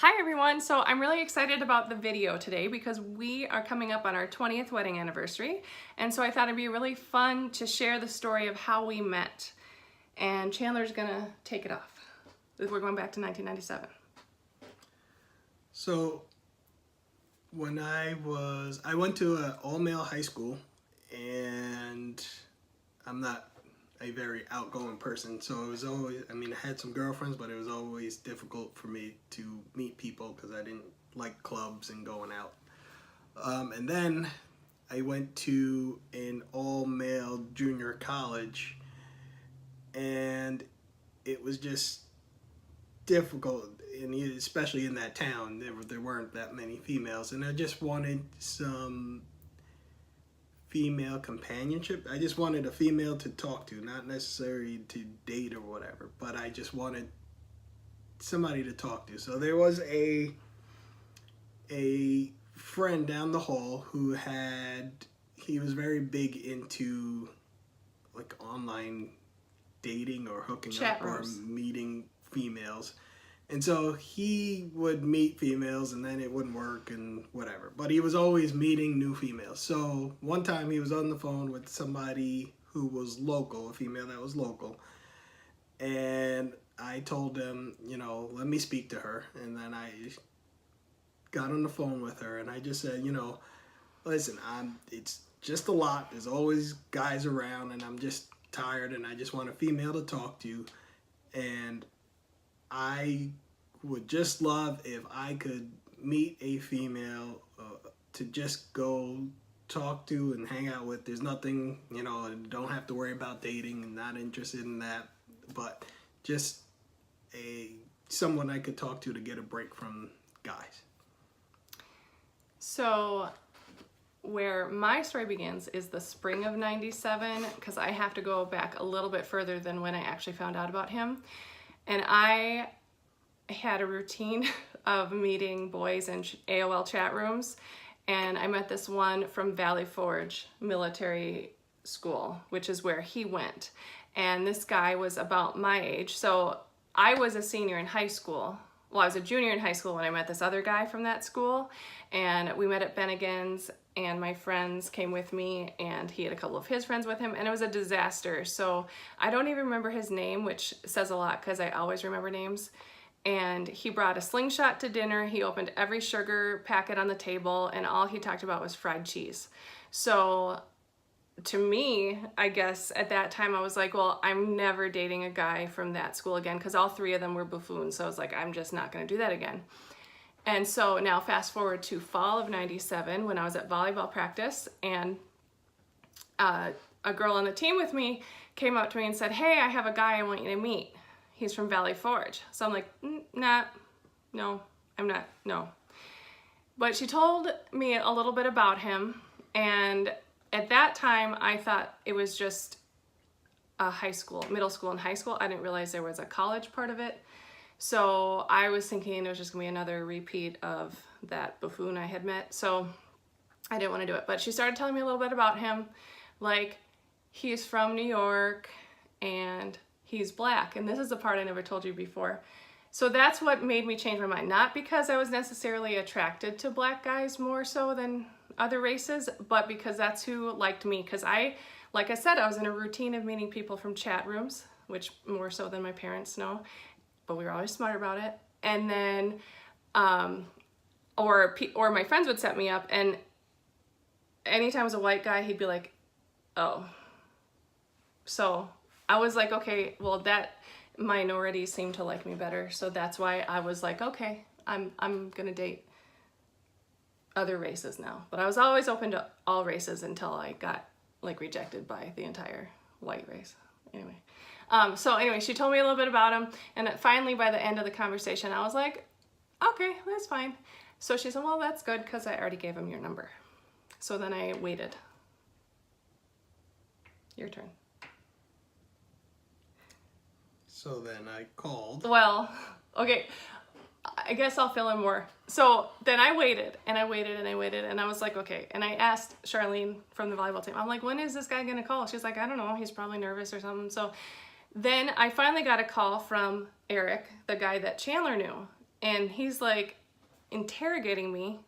Hi everyone, so I'm really excited about the video today because we are coming up on our 20th wedding anniversary, and so I thought it'd be really fun to share the story of how we met. And Chandler's gonna take it off. We're going back to 1997. So when I went to an all-male high school, and I'm not a very outgoing person, so it was always, I had some girlfriends, but it was always difficult for me to meet people because I didn't like clubs and going out. And then I went to an all-male junior college, and it was just difficult, and especially in that town, there weren't that many females, and I just wanted some female companionship. I just wanted a female to talk to, not necessarily to date or whatever, but I just wanted somebody to talk to. So there was a friend down the hall he was very big into like online dating or hooking Chat up rooms. or meeting females. And so he would meet females and then it wouldn't work and whatever. But he was always meeting new females. So one time he was on the phone with somebody who was local, a female that was local. And I told him, let me speak to her. And then I got on the phone with her and I just said, listen, it's just a lot. There's always guys around and I'm just tired and I just want a female to talk to. And I would just love if I could meet a female to just go talk to and hang out with. There's nothing, don't have to worry about dating and not interested in that, but just someone I could talk to get a break from guys. So where my story begins is the spring of 97, because I have to go back a little bit further than when I actually found out about him. And I had a routine of meeting boys in AOL chat rooms, and I met this one from Valley Forge Military School, which is where he went. And this guy was about my age. So I was a senior in high school. Well, I was a junior in high school when I met this other guy from that school, and we met at Bennigan's, and my friends came with me, and he had a couple of his friends with him, and it was a disaster. So I don't even remember his name, which says a lot because I always remember names. And he brought a slingshot to dinner. He opened every sugar packet on the table, and all he talked about was fried cheese. So to me, I guess at that time I was like, well, I'm never dating a guy from that school again, because all three of them were buffoons. So I was like, I'm just not going to do that again. And so now fast forward to fall of 97 when I was at volleyball practice, and a girl on the team with me came up to me and said, hey, I have a guy I want you to meet. He's from Valley Forge. So I'm like, nah, no, I'm not, no. But she told me a little bit about him, and at that time I thought it was just a high school, middle school and high school. I didn't realize there was a college part of it. So I was thinking it was just gonna be another repeat of that buffoon I had met. So I didn't want to do it. But she started telling me a little bit about him. Like, he's from New York and he's black. And this is the part I never told you before. So that's what made me change my mind. Not because I was necessarily attracted to black guys more so than other races, but because that's who liked me. Because like I said, I was in a routine of meeting people from chat rooms, which more so than my parents know. But we were always smart about it. And then, or my friends would set me up, and anytime it was a white guy, he'd be like, oh. So I was like, okay, well, that minority seemed to like me better. So that's why I was like, okay, I'm gonna date other races now. But I was always open to all races until I got like rejected by the entire white race. Anyway. So anyway, she told me a little bit about him, and finally by the end of the conversation, I was like, okay, that's fine. So she said, well, that's good because I already gave him your number. So then I waited. Your turn. So then I called. Well, okay, I guess I'll fill in more. So then I waited and I waited and I waited, and I was like, okay. And I asked Charlene from the volleyball team, I'm like, when is this guy gonna call? She's like, I don't know, he's probably nervous or something. So then I finally got a call from Eric, the guy that Chandler knew. And he's like interrogating me.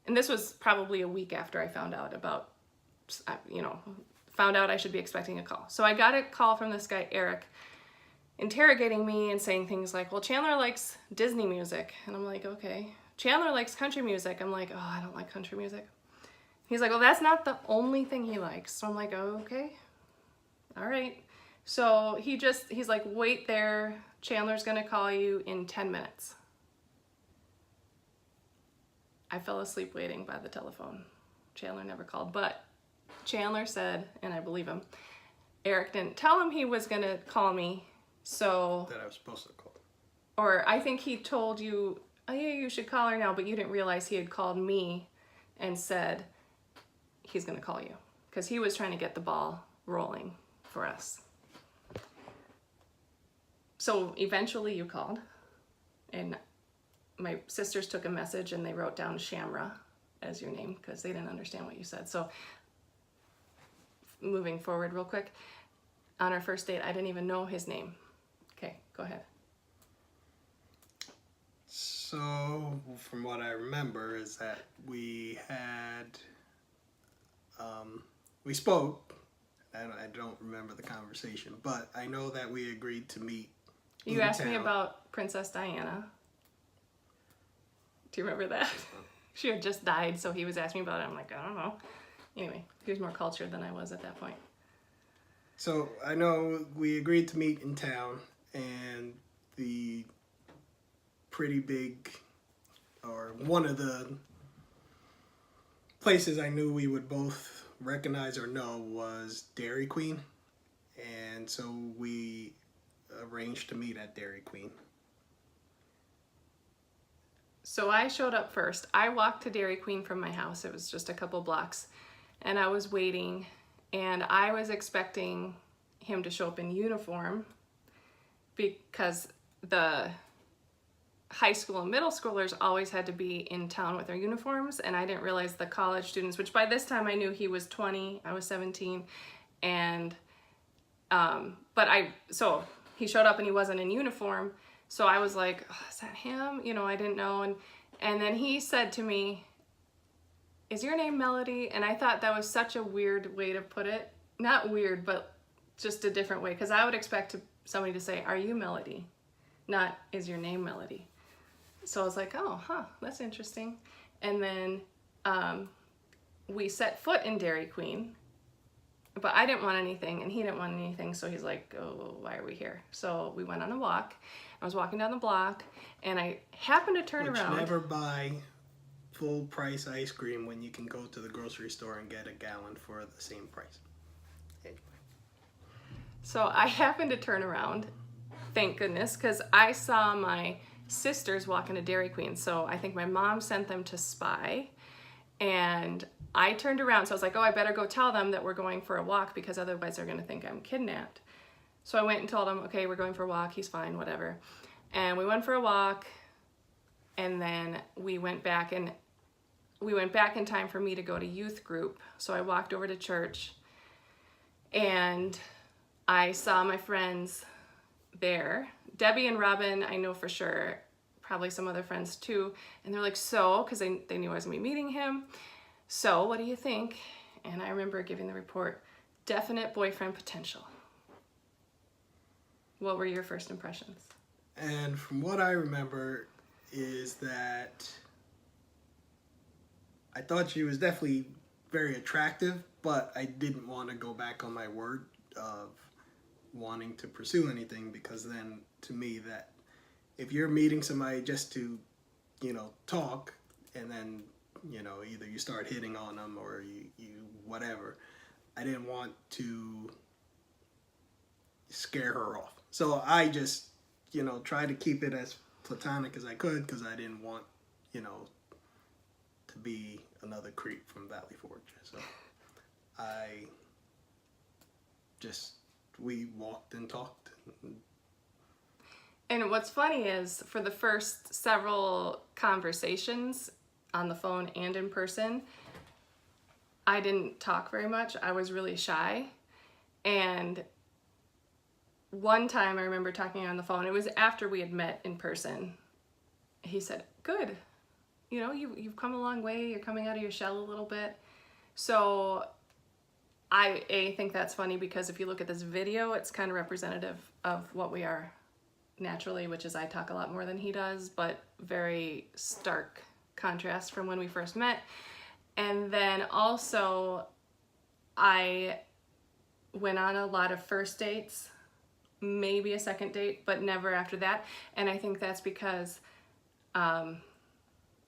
And this was probably a week after I found out about, found out I should be expecting a call. So I got a call from this guy, Eric, interrogating me and saying things like, well, Chandler likes Disney music. And I'm like, okay. Chandler likes country music. I'm like, oh, I don't like country music. He's like, well, that's not the only thing he likes. So I'm like, oh, okay. All right. So he's like, wait there. Chandler's going to call you in 10 minutes. I fell asleep waiting by the telephone. Chandler never called, but Chandler said, and I believe him, Eric didn't tell him he was going to call me. So That I was supposed to call. or I think he told you, oh yeah, you should call her now, but you didn't realize he had called me and said he's going to call you because he was trying to get the ball rolling for us. So eventually you called, and my sisters took a message and they wrote down Shamra as your name because they didn't understand what you said. So moving forward real quick, on our first date, I didn't even know his name. Okay, go ahead. So, from what I remember is that we had, we spoke, and I don't remember the conversation, but I know that we agreed to meet. You asked me about Princess Diana. Do you remember that? She had just died, so he was asking me about it. I'm like, I don't know. Anyway, he was more cultured than I was at that point. So I know we agreed to meet in town, and the pretty big, or one of the places I knew we would both recognize or know was Dairy Queen, and so we arranged to meet at Dairy Queen. So I showed up first. I walked to Dairy Queen from my house. It was just a couple blocks, and I was waiting, and I was expecting him to show up in uniform because the high school and middle schoolers always had to be in town with their uniforms, and I didn't realize the college students, which by this time I knew he was 20, I was 17, and so he showed up and he wasn't in uniform, so I was like, oh, is that him? I didn't know, and then he said to me, is your name Melody? And I thought that was such a weird way to put it. Not weird, but just a different way, because I would expect somebody to say, are you Melody? Not, is your name Melody? So I was like, oh, that's interesting. And then we set foot in Dairy Queen, but I didn't want anything and he didn't want anything. So he's like, oh, why are we here? So we went on a walk. I was walking down the block and I happened to turn around. Never buy full price ice cream when you can go to the grocery store and get a gallon for the same price. Anyway. So I happened to turn around, thank goodness, because I saw my sisters walking to Dairy Queen. So I think my mom sent them to spy, and I turned around. So I was like, oh, I better go tell them that we're going for a walk because otherwise they're going to think I'm kidnapped. So I went and told them, okay, we're going for a walk. He's fine, whatever. And we went for a walk, and then we went back in time for me to go to youth group. So I walked over to church, and I saw my friends there. Debbie and Robin, I know for sure, probably some other friends too. And they're like, so, because they knew I was gonna be meeting him. So what do you think? And I remember giving the report, definite boyfriend potential. What were your first impressions? And from what I remember is that I thought she was definitely very attractive, but I didn't want to go back on my word of wanting to pursue anything, because then to me that if you're meeting somebody just to talk, and then either you start hitting on them or you whatever, I didn't want to scare her off, so I just tried to keep it as platonic as I could, because I didn't want to be another creep from Valley Forge. So we walked and talked. And what's funny is for the first several conversations on the phone and in person, I didn't talk very much. I was really shy. And one time I remember talking on the phone, it was after we had met in person. he said, good, you know, you've come a long way, you're coming out of your shell a little bit. So I think that's funny because if you look at this video, it's kind of representative of what we are naturally, which is I talk a lot more than he does, but very stark contrast from when we first met. And then also I went on a lot of first dates, maybe a second date, but never after that. And I think that's because, well,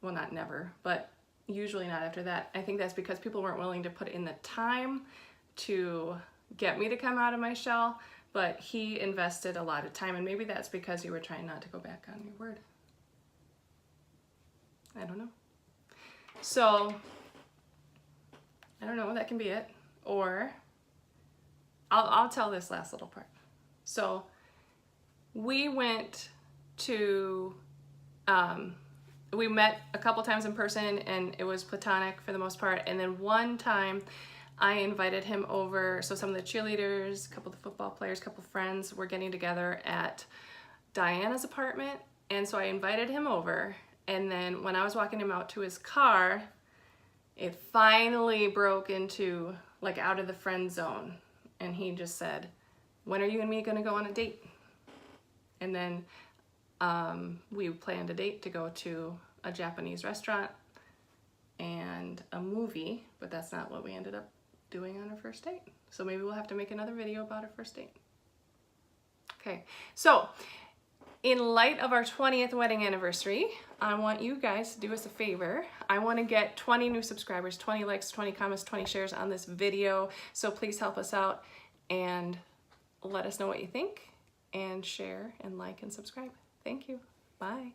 not never, but usually not after that. I think that's because people weren't willing to put in the time to get me to come out of my shell, but he invested a lot of time, and maybe that's because you were trying not to go back on your word. I don't know. So, I don't know, that can be it. Or, I'll tell this last little part. So, we went to, we met a couple times in person, and it was platonic for the most part, and then one time I invited him over. So some of the cheerleaders, a couple of the football players, a couple of friends were getting together at Diana's apartment. And so I invited him over. And then when I was walking him out to his car, it finally broke into like out of the friend zone. And he just said, when are you and me gonna go on a date? And then we planned a date to go to a Japanese restaurant and a movie, but that's not what we ended up doing on our first date. So maybe we'll have to make another video about our first date. Okay, so in light of our 20th wedding anniversary, I want you guys to do us a favor. I want to get 20 new subscribers, 20 likes, 20 comments, 20 shares on this video. So please help us out and let us know what you think, and share and like and subscribe. Thank you. Bye.